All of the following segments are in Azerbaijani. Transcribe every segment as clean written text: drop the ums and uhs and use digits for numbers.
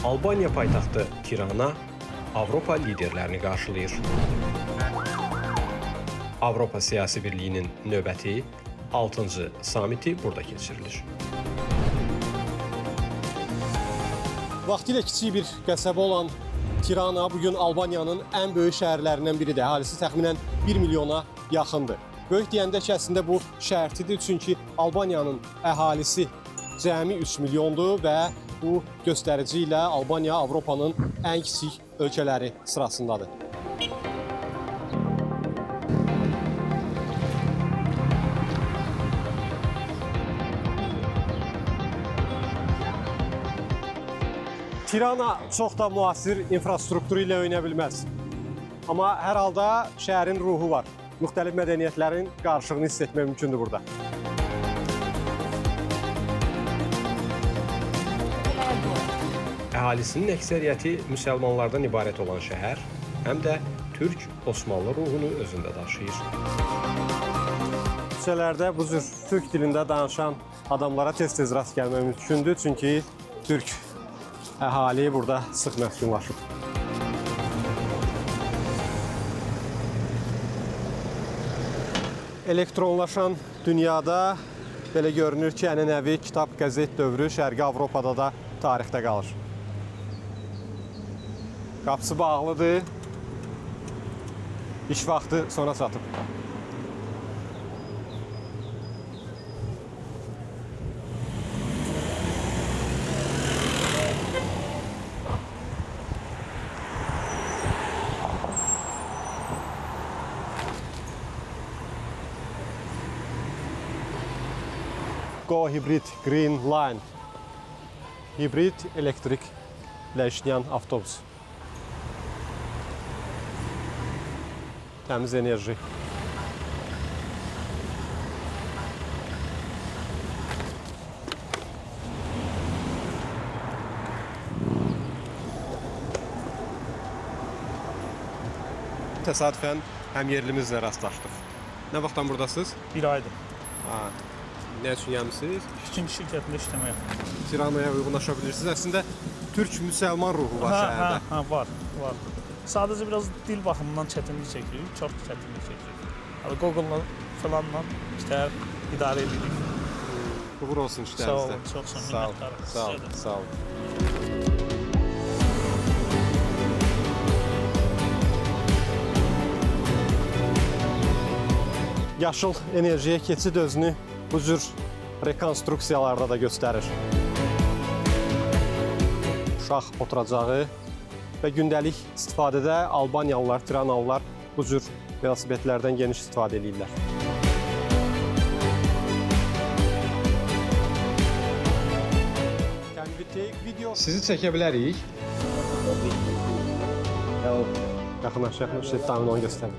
Albaniya paytaxtı Tirana Avropa liderlərini qarşılayır. Avropa Siyasi Birliyinin növbəti 6-cı samiti burada keçirilir. Vaxtilə kiçik bir qəsəbə olan Tirana bugün Albaniyanın ən böyük şəhərlərindən biridir. Əhalisi təxminən 1 milyona yaxındır. Böyük deyəndə ki, əslində bu şərtidir, çünki Albaniyanın əhalisi cəmi 3 milyondur və bu göstərici ilə Albaniya Avropanın ən kiçik ölkələri sırasındadır. Tirana çox da müasir infrastrukturu ilə oynaya bilməz. Amma hər halda şəhərin ruhu var. Müxtəlif mədəniyyətlərin qarşılığını hiss etmək mümkündür burada. Əhalisinin əksəriyyəti müsəlmanlardan ibarət olan şəhər həm də Türk Osmanlı ruhunu özündə daşıyır. Küçələrdə bu cür Türk dilində danışan adamlara tez-tez rast gəlmək mümkündür, çünki Türk əhali burada sıx məskunlaşıb. Elektronlaşan dünyada belə görünür ki, ənənəvi kitab, qəzet dövrü Şərqi Avropada da tarixdə qalır. Qapısı bağlıdır, iş vaxtı sona çatıb. Go Hybrid Green Line. Hibrid elektriklə işləyən avtobus. Təmiz enerji. Təsadüfən həm yerlimizlə rastlaşdıq. Nə vaxtdan buradasınız? Bir aydır. Nə üçün gəlmisiniz? İkinci şirkətində işləməyə. Tiranaya uyğunlaşa bilirsiniz. Əslində Türk-müsəlman ruhu var şəhərdə. Var. Sadəcə biraz dil baxımından çətinlik çəkirik, çox çətinlik çəkirik. Google-la falanla idarə edirik. Uğur olsun işlərinizdə. Sağ olun, çox minnətdarım. Sağ olun. Yaşıl enerjiyə keçid özünü bu cür rekonstruksiyalarda da göstərir. Uşaq oturacağı və gündəlik istifadədə Albaniyalılar, Tiranalılar bu cür velosipedlərdən geniş istifadə edirlər. Sizi çəkə bilərik. Yaxınlaş, tamam onu göstərin.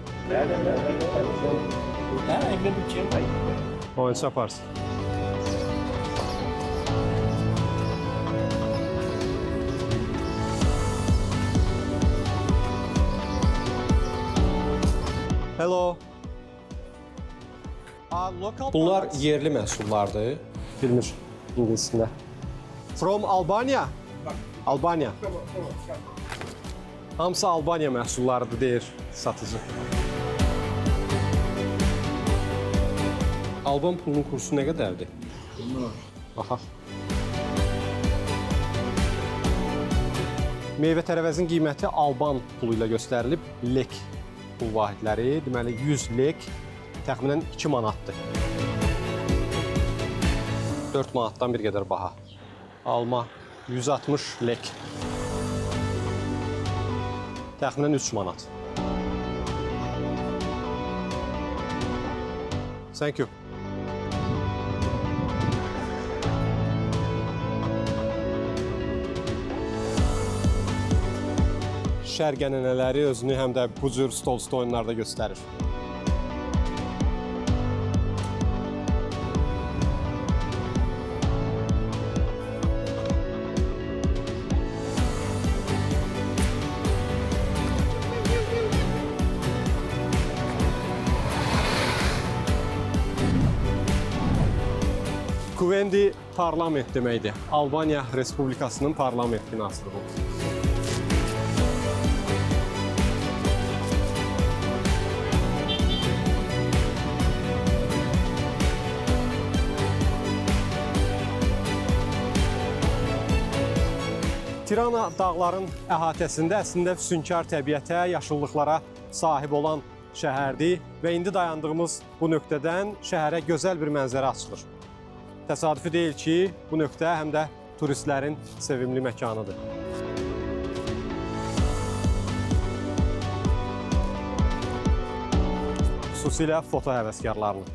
Oyuncu yaparsın. Hello. Bunlar yerli məhsullardır. Bilmir ingilisində. From Albania? Albania. Hamısı Albaniya məhsullarıdır, deyir satıcı. Alban pulunun kursu nə qədərdir? Baxaq. Meyvə tərəvəzin qiyməti Alban pulu ilə göstərilib. Lek pul vahidləri, deməli 100 lek təxminən 2 manatdır. 4 manatdan bir qədər baha. Alma 160 lek. Təxminən 3 manat. Thank you. Şərq ənənələri özünü həm də bu cür stol-üstü oyunlarda göstərir. Quvendi parlament deməkdir. Albaniya Respublikasının parlament binasıdır bu. Tirana dağların əhatəsində əslində füsunkar təbiətə, yaşıllıqlara sahib olan şəhərdir və indi dayandığımız bu nöqtədən şəhərə gözəl bir mənzərə açılır. Təsadüfi deyil ki, bu nöqtə həm də turistlərin sevimli məkanıdır. Xüsusilə foto həvəskarlarını.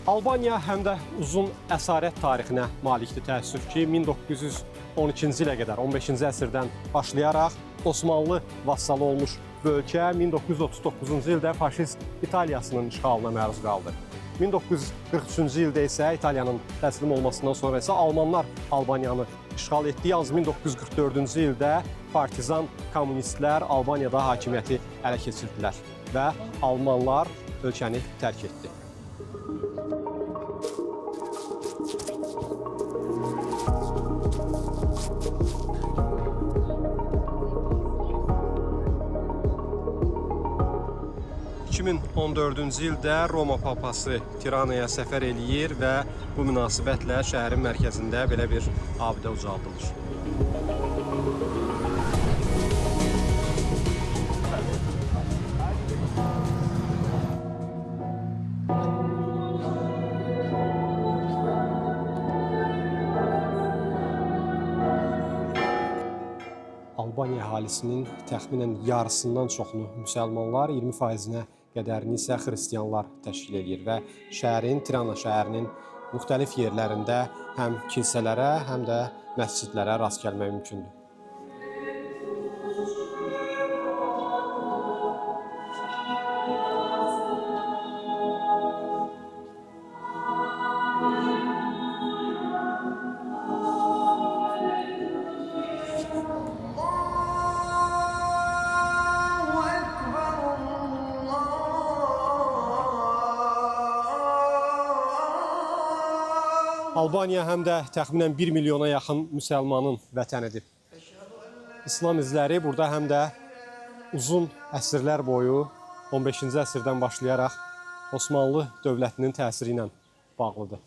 Albaniya həm də uzun əsarət tarixinə malikdir. Təəssüf ki, 1912-ci ilə qədər, 15-ci əsrdən başlayaraq Osmanlı vassalı olmuş bu ölkə 1939-cu ildə faşist İtaliyasının işğalına məruz qaldı. 1943-cü ildə isə İtaliyanın təslim olmasından sonra isə Almanlar Albaniyanı işğal etdi. Yalnız 1944-cü ildə partizan kommunistlər Albaniyada hakimiyyəti ələ keçirdilər və Almanlar ölkəni tərk etdi. ...2014-cü ildə Roma papası Tiranaya səfər eləyir və bu münasibətlə şəhərin mərkəzində belə bir abidə ucaldılır. Albaniya əhalisinin təxminən yarısından çoxunu müsəlmanlar, 20%-nə qədərini isə xristianlar təşkil edir və Tirana şəhərinin müxtəlif yerlərində həm kilsələrə, həm də məscidlərə rast gəlmək mümkündür. Albaniya həm də təxminən 1 milyona yaxın müsəlmanın vətənidir. İslam izləri burada həm də uzun əsrlər boyu 15-ci əsrdən başlayaraq Osmanlı dövlətinin təsiri ilə bağlıdır.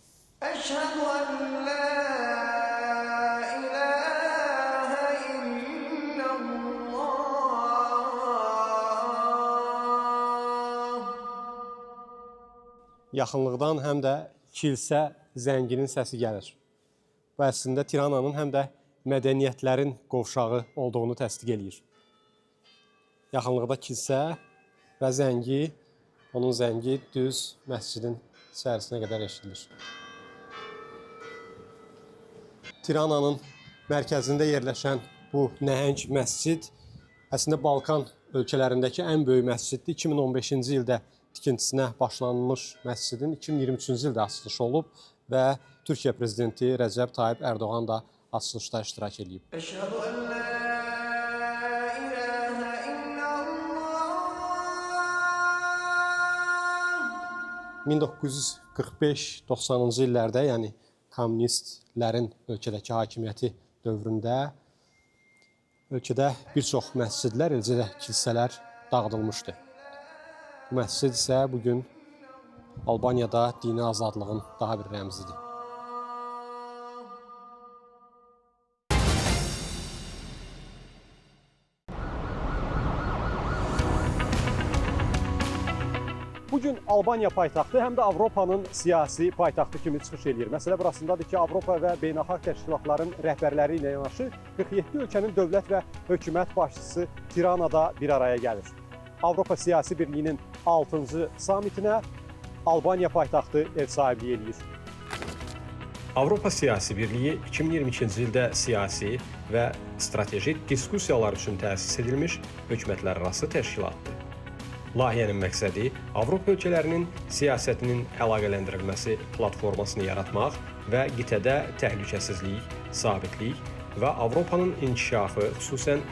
Yaxınlıqdan həm də kilsə zənginin səsi gəlir. Bu əslində Tirananın həm də mədəniyyətlərin qovşağı olduğunu təsdiq eləyir. Yaxınlıqda kilsə və zəngi, onun zəngi düz məscidin içərisinə qədər eşidilir. Tirananın mərkəzində yerləşən bu nəhəng məscid əslində Balkan ölkələrindəki ən böyük məsciddir. 2015-ci ildə tikintisinə başlanmış məscidin 2023-cü ildə açılışı olub və Türkiyə prezidenti Rəcəb Tayyip Ərdoğan da açılışda iştirak edib. 1945-90-cı illərdə, yəni kommunistlərin ölkədəki hakimiyyəti dövründə ölkədə bir çox məscidlər, eləcə də kilsələr dağıdılmışdı. Bu məscid isə bugün Albaniyada dini azadlığın daha bir rəmzidir. Bugün Albaniya paytaxtı həm də Avropanın siyasi paytaxtı kimi çıxış edir. Məsələ burasındadır ki, Avropa və beynəlxalq təşkilatların rəhbərləri ilə yanaşı 47 ölkənin dövlət və hökumət başçısı Tiranada bir araya gəlir. Avropa Siyasi Birliyinin 6-cı samitinə Albaniya paytaxtı ev sahibliyi edir. Avropa Siyasi Birliyi 2022-ci ildə siyasi və strateji diskussiyalar üçün təsis edilmiş hökumətlərarası təşkilatdır. Layihənin məqsədi Avropa ölkələrinin siyasətinin əlaqələndirilməsi platformasını yaratmaq və qitədə təhlükəsizlik, sabitlik və Avropanın inkişafı, xüsusən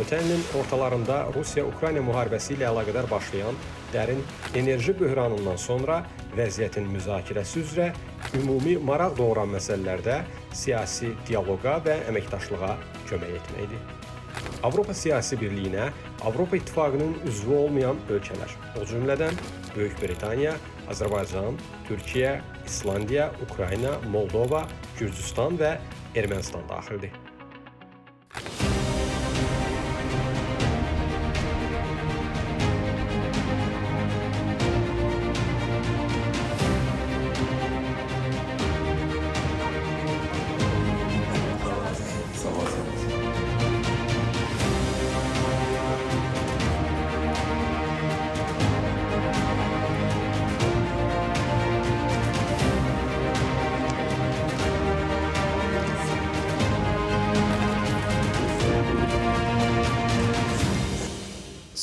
Ötən ilin ortalarında Rusiya-Ukrayna müharibəsi ilə əlaqədar başlayan dərin enerji böhranından sonra vəziyyətin müzakirəsi üzrə ümumi maraq doğuran məsələlərdə siyasi dialoqa və əməkdaşlığa kömək etməkdir. Avropa Siyasi Birliyinə Avropa İttifaqının üzvü olmayan ölkələr, o cümlədən Böyük Britaniya, Azərbaycan, Türkiyə, İslandiya, Ukrayna, Moldova, Gürcüstan və Ermənistan daxildir.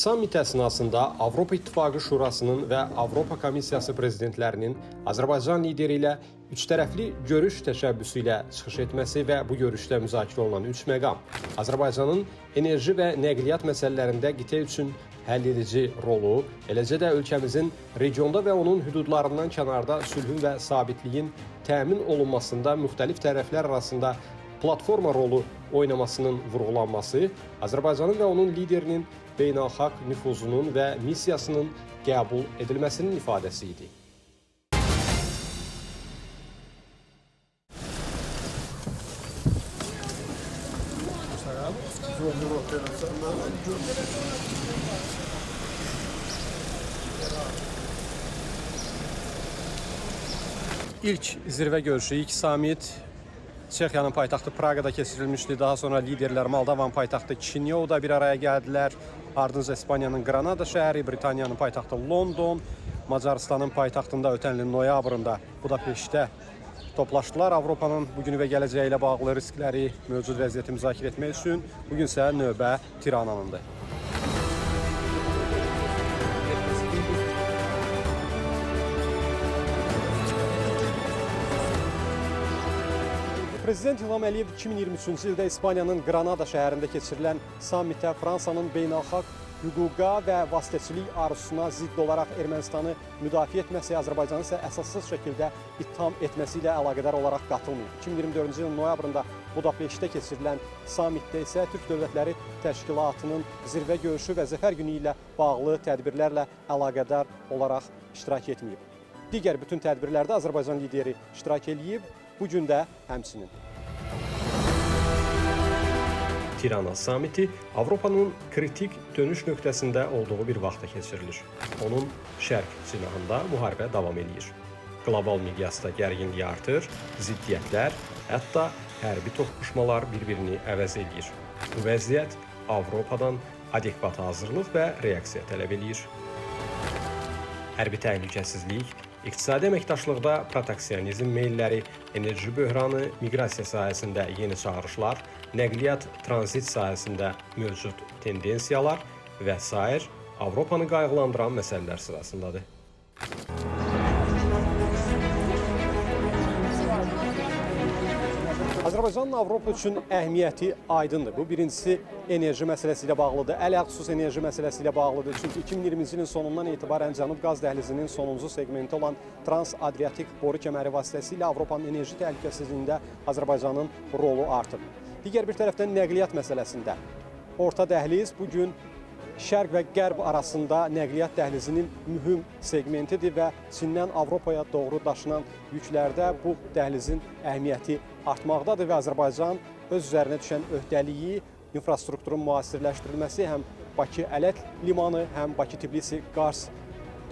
Sammit əsnasında Avropa İttifaqı Şurasının və Avropa Komissiyası prezidentlərinin Azərbaycan lideri ilə üçtərəfli görüş təşəbbüsü ilə çıxış etməsi və bu görüşdə müzakirə olunan 3 məqam Azərbaycanın enerji və nəqliyyat məsələlərində qitə üçün həlledici rolu, eləcə də ölkəmizin regionda və onun hüdudlarından kənarda sülhün və sabitliyin təmin olunmasında müxtəlif tərəflər arasında platforma rolu oynamasının vurğulanması, Azərbaycanın və onun liderinin beynəlxalq nüfuzunun və missiyasının qəbul edilməsinin ifadəsi idi. İlk zirvə görüşü, ilk sammit Çexiyanın paytaxtı Praqada keçirilmişdi. Daha sonra liderlər Moldovan paytaxtı Kinyovda bir araya gəldilər. Ardınca İspaniyanın Granada şəhəri, Britaniyanın paytaxtı London, Macarıstanın paytaxtında ötən ilin noyabrında Budapeştdə toplaşdılar. Avropanın bugünü və gələcəyi ilə bağlı riskləri, mövcud vəziyyəti müzakirə etmək üçün bugün isə növbə Tirananındır. Prezident İlham Əliyev 2023-cü ildə İspaniyanın Granada şəhərində keçirilən sammitə Fransanın beynəlxalq hüquqa və vasitəçilik arzusuna zidd olaraq Ermənistanı müdafiə etməsi, Azərbaycanı isə əsassız şəkildə ittiham etməsi ilə əlaqədar olaraq qatılmayıb. 2024-cü ilin noyabrında Budapeştdə keçirilən sammitdə isə Türk Dövlətləri Təşkilatının zirvə görüşü və Zəfər günü ilə bağlı tədbirlərlə əlaqədar olaraq iştirak etməyib. Digər bütün tədbirlərdə Azərbaycan lideri iştirak edib, bu gün də həmçinin. Tirana sammiti Avropanın kritik dönüş nöqtəsində olduğu bir vaxtda keçirilir. Onun şərq cinahında müharibə davam edir. Qlobal miqyasda gərginlik artır, ziddiyyətlər, hətta hərbi toqquşmalar bir-birini əvəz edir. Bu vəziyyət Avropadan adekvat hazırlıq və reaksiya tələb edir. Hərbi təhlükəsizlik, İqtisadi əməkdaşlıqda proteksionizm meylləri, enerji böhranı, miqrasiya sahəsində yeni çağırışlar, nəqliyyat, tranzit sahəsində mövcud tendensiyalar və s. Avropanı qayğılandıran məsələlər sırasındadır. Azərbaycanın Avropa üçün əhəmiyyəti aydındır. Bu birincisi enerji məsələsi ilə bağlıdır. Ələlxüsus enerji məsələsi ilə bağlıdır. Çünki 2020-ci ilin sonundan etibarən Cənub qaz dəhlizinin sonuncu segmenti olan Trans-Adriatik boru kəməri vasitəsilə Avropanın enerji təhlükəsizliyində Azərbaycanın rolu artıb. Digər bir tərəfdən nəqliyyat məsələsində orta dəhliz bugün Şərq və Qərb arasında nəqliyyat dəhlizinin mühüm segmentidir və Çindən Avropaya doğru daşınan yüklərdə bu dəhlizin əhəmiyyəti artmaqdadır və Azərbaycan öz üzərinə düşən öhdəliyi, infrastrukturun müasirləşdirilməsi, həm Bakı-Ələt limanı, həm Bakı-Tbilisi-Qars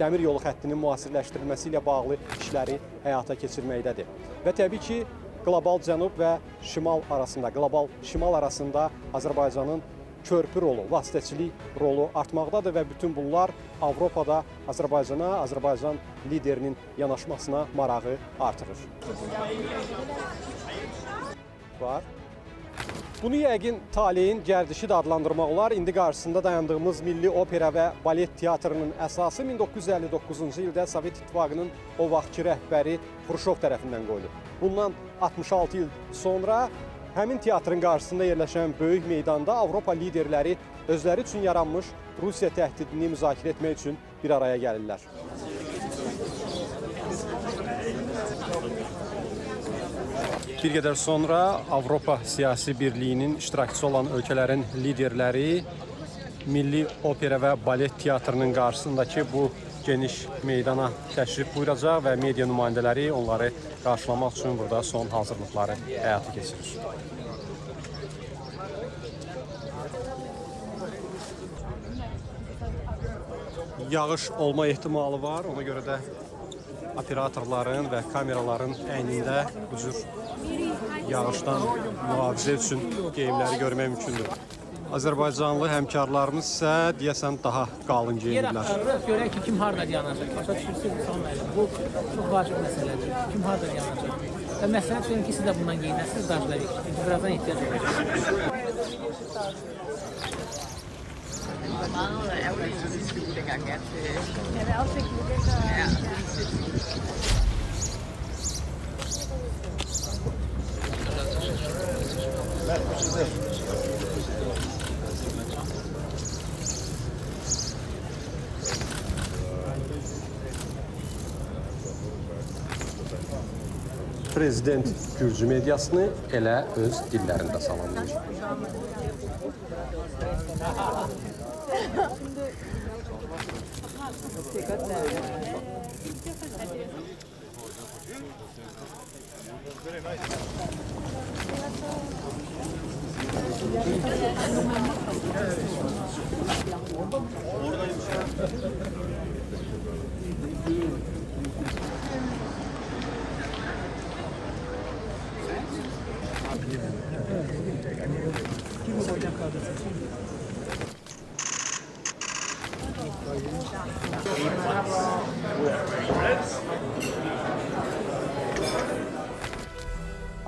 dəmir yolu xəttinin müasirləşdirilməsi ilə bağlı işləri həyata keçirməkdədir. Və təbii ki, qlobal cənub və şimal arasında, qlobal şimal arasında Azərbaycanın körpü rolu, vasitəçilik rolu artmaqdadır və bütün bunlar Avropada Azərbaycana, Azərbaycan liderinin yanaşmasına marağı artırır. Bunu yəqin taleyin gərdişi də adlandırmaq olar. İndi qarşısında dayandığımız Milli Opera və Balet Teatrının əsası 1959-cu ildə Sovet İttifaqının o vaxtki rəhbəri Xruşov tərəfindən qoyulub. Bundan 66 il sonra Həmin teatrın qarşısında yerləşən böyük meydanda Avropa liderləri özləri üçün yaranmış Rusiya təhdidini müzakirə etmək üçün bir araya gəlirlər. Bir qədər sonra Avropa Siyasi Birliyinin iştirakçısı olan ölkələrin liderləri Milli Opera və Balet Teatrının qarşısındakı bu geniş meydana təşrif buyuracaq və media nümayəndələri onları qarşılamaq üçün burada son hazırlıqları həyata keçirir. Yağış olma ehtimalı var, ona görə də operatorların və kameraların əynində bu cür yağışdan mühafizə üçün geyimləri görmək mümkündür. Azərbaycanlı həmkarlarımız isə deyəsən daha qalın geyinirlər. Görək ki, kim harada yanacaq. Başa düşürsünüz, bu çox vacib məsələdir. Kim harada yanacaq. Və məsələn üçün ki, siz də bundan geyinəsiniz, qarşılayıq. Çünki birazdan ehtiyac olacaq. Prezident Gürcü mediasını elə öz dillərində salamlayır.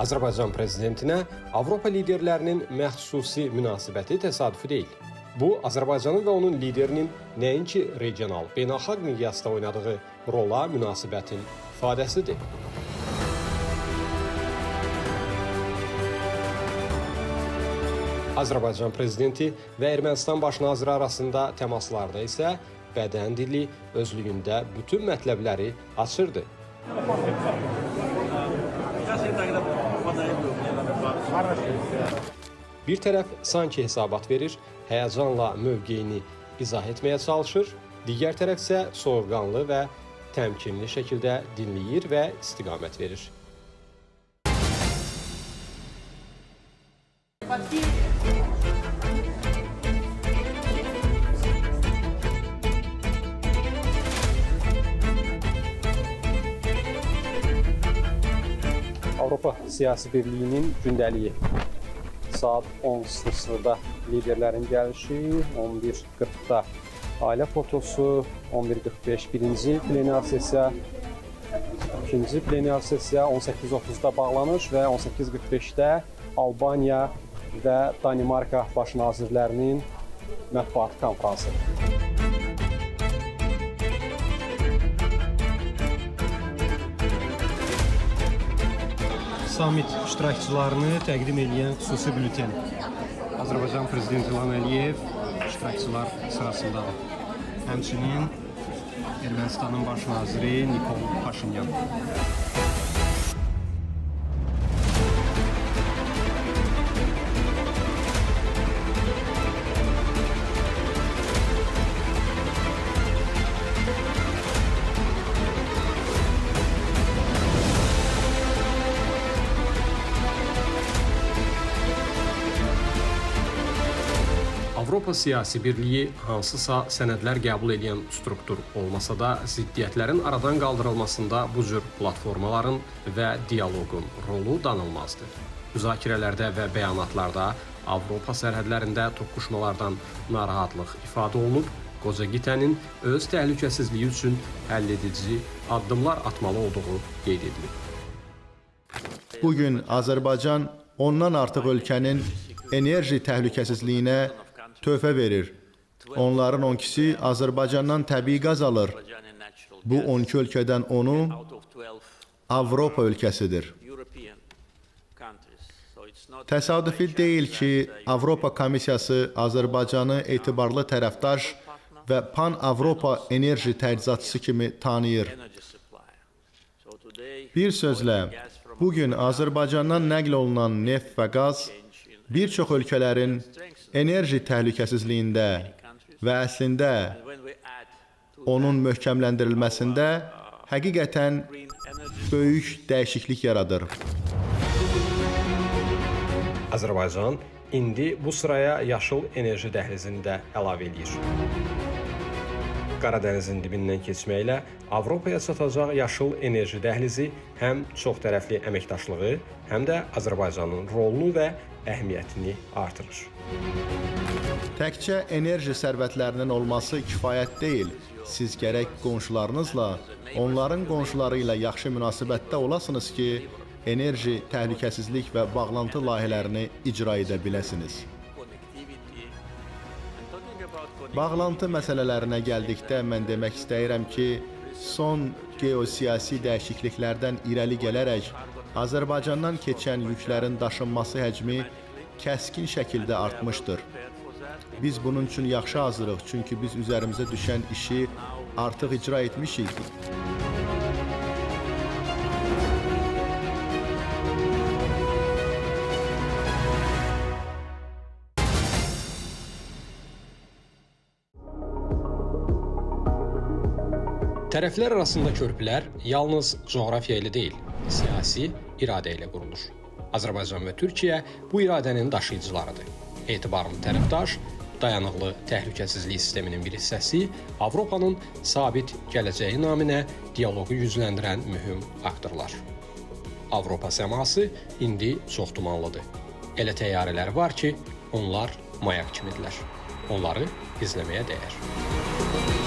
Azərbaycan prezidentinə Avropa liderlərinin məxsusi münasibəti təsadüfi deyil. Bu, Azərbaycanın və onun liderinin nəinki regional, beynəlxalq miqyasda oynadığı rola münasibətin ifadəsidir. Azərbaycan prezidenti və Ermənistan baş naziri arasında təmaslarda isə bədən dili özlüyündə bütün mətləbləri açırdı. Bir tərəf sanki hesabat verir, həyəcanla mövqeyini izah etməyə çalışır, digər tərəf isə soğuqqanlı və təmkinli şəkildə dinləyir və istiqamət verir. Avropa Siyasi Birliyinin gündəliyi. Saat 10:00-da liderlərin gəlişi, 11:40-da ailə fotosu, 11:45 birinci plenar sessiya, ikinci plenar sessiya 18:30-da bağlanır və 18:45-də Albaniya və Danimarka baş nazirlərinin mətbuat konfransı. Summit iştirakçılarını təqdim edən xüsusi bülten. Azərbaycan Prezidenti İlham Əliyev iştirakçılar sırasındadır. Həmçinin Ermənistanın baş naziri Nikol Paşinyan. Avropa Siyasi Birliyi hansısa sənədlər qəbul edən struktur olmasa da, ziddiyyətlərin aradan qaldırılmasında bu cür platformaların və dialoqun rolu danılmazdır. Müzakirələrdə və bəyanatlarda Avropa sərhədlərində toqquşmalardan narahatlıq ifadə olunub, qoca qitənin öz təhlükəsizliyi üçün həlledici addımlar atmalı olduğu qeyd edilib. Bugün Azərbaycan ondan artıq ölkənin enerji təhlükəsizliyinə töhfə verir. Onların 12-si Azərbaycandan təbii qaz alır. Bu 12 ölkədən 10-u Avropa ölkəsidir. Təsadüfi deyil ki, Avropa Komissiyası Azərbaycanı etibarlı tərəfdaş və Pan-Avropa enerji təchizatçısı kimi tanıyır. Bir sözlə, bugün Azərbaycandan nəql olunan neft və qaz bir çox ölkələrin enerji təhlükəsizliyində və əslində onun möhkəmləndirilməsində həqiqətən böyük dəyişiklik yaradır. Azərbaycan indi bu sıraya yaşıl enerji dəhlizini də əlavə edir. Qaradənizin dibindən keçməklə Avropaya çatacaq yaşıl enerji dəhlizi həm çoxtərəfli əməkdaşlığı, həm də Azərbaycanın rolunu və əhəmiyyətini artırır. Təkcə enerji sərvətlərinin olması kifayət deyil. Siz gərək qonşularınızla, onların qonşuları ilə yaxşı münasibətdə olasınız ki, enerji təhlükəsizlik və bağlantı layihələrini icra edə biləsiniz. Bağlantı məsələlərinə gəldikdə mən demək istəyirəm ki, son geosiyasi dəyişikliklərdən irəli gələrək Azərbaycandan keçən yüklərin daşınması həcmi kəskin şəkildə artmışdır. Biz bunun üçün yaxşı hazırıq, çünki biz üzərimizə düşən işi artıq icra etmişik. Tərəflər arasında körpülər yalnız coğrafiya ilə deyil, siyasi iradə ilə qurulur. Azərbaycan və Türkiyə bu iradənin daşıyıcılarıdır. Etibarlı tərəfdaş, dayanıqlı təhlükəsizlik sisteminin bir hissəsi, Avropanın sabit gələcəyi naminə dialoqu gücləndirən mühüm faktorlar. Avropa səması indi çox dumanlıdır. Elə təyyarələr var ki, onlar mayak kimidirlər. Onları izləməyə dəyər.